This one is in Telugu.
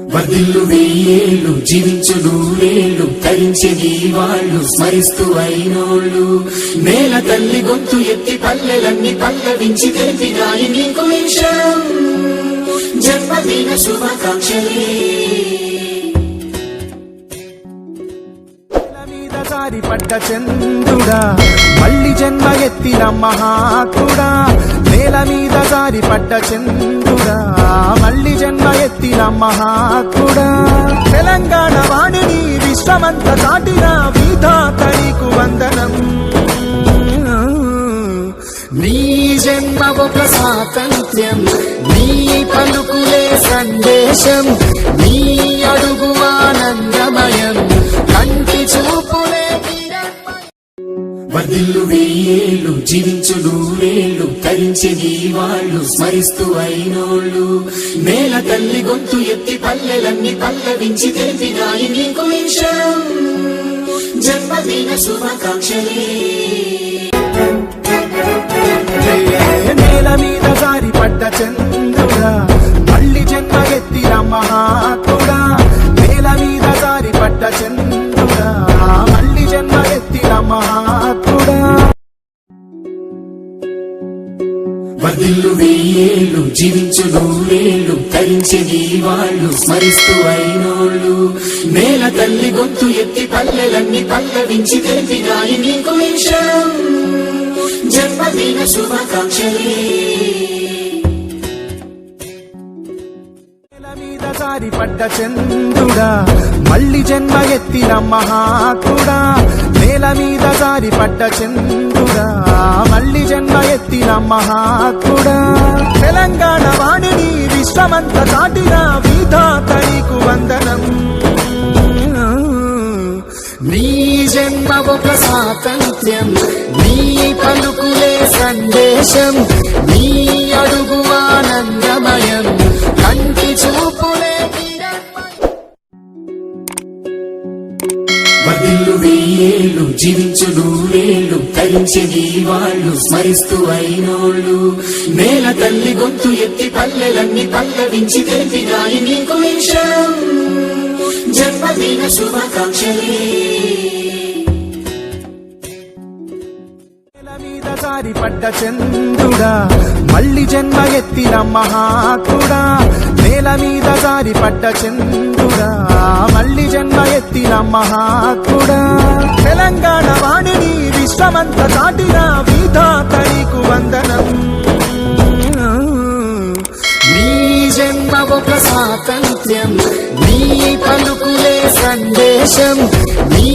వర్ధిల్లు వెయ్యేళ్ళు జీవించు నూరేళ్ళు తరించే నీ వాళ్ళు స్మరిస్తూ అయినోళ్ళు నేల తల్లి గొంతు ఎత్తి పల్లెలన్నీ పల్లవించి తెలిపినాయి నీకు విషయం జన్మదిన శుభాకాంక్షలే పడ్డ చంద్రుడా మళ్ళీ జన్మ ఎత్తిన మహాత్ముడా నేల మీద జారి పడ్డ చంద్రుడా మళ్ళీ జన్మ ఎత్తిన మహాత్ముడా తెలంగాణ వాణిని విశ్వమంత దాటిన విధాత నీకు వందనం నీ జన్మ ఒక స్వాతంత్ర్యం నీ పలుకులే సందేశం నీ అడుగు ఆనందమయం కంటి చూపులే వర్ధిల్లు వెయ్యేళ్ళు జీవించు నూరేళ్ళు తరించే నీ వాళ్ళు స్మరిస్తూ అయినోళ్ళు నేల తల్లి గొంతు ఎత్తి పల్లెలన్నీ పల్లవించి తెలిపినాయి నీకు విషయం జన్మదిన శుభాకాంక్షలే నేల మీద జారి పడ్డ చంద్రుడా మళ్ళీ జన్మ ఎత్తిన మహాత్ముడా నేల మీద జారి పడ్డ చంద్రుడా మళ్ళీ జన్మ ఎత్తిన మహాత్ముడా వర్ధిల్లు వెయ్యేళ్ళు జీవించు నూరేళ్ళు తరించే నీ వాళ్ళు స్మరిస్తూ అయినోళ్ళు నేల తల్లి గొంతు ఎత్తి పల్లెలన్నీ పల్లవించి తెలిపినాయి నీకు విషయం జన్మదిన శుభాకాంక్షలే మీద జారి పడ్డ చంద్రుడా మళ్ళీ జన్మ ఎత్తిన మహాత్ముడా నేల మీద జారి పడ్డ చంద్రుడా మళ్ళీ జన్మ ఎత్తిన మహాత్ముడా తెలంగాణ వాణిని విశ్వమంత దాటిన విధాత నీకు వందనం నీ జన్మ ఒక స్వాతంత్ర్యం నీ పలుకులే సందేశం నీ అడుగు ఆనందమయం కంటి చూపులే వర్ధిల్లు వెయ్యేళ్ళు జీవించు నూరేళ్ళు తరించే నీ వాళ్ళు స్మరిస్తూ అయినోళ్ళు నేల తల్లి గొంతు ఎత్తి పల్లెలన్నీ పల్లవించి తెలిపినాయి నీకు విషయం జన్మదిన శుభాకాంక్షలే మీద జారి పడ్డ చంద్రుడా మళ్ళీ జన్మ ఎత్తిన మహాత్ముడా నేల మీద జారి పడ్డ చంద్రుడా మళ్ళీ జన్మ ఎత్తిన మహాత్ముడా తెలంగాణ వాణిని విశ్వమంత దాటిన విధాత నీకు వందనం నీ జన్మ ఒక స్వాతంత్ర్యం నీ పలుకులే సందేశం నీ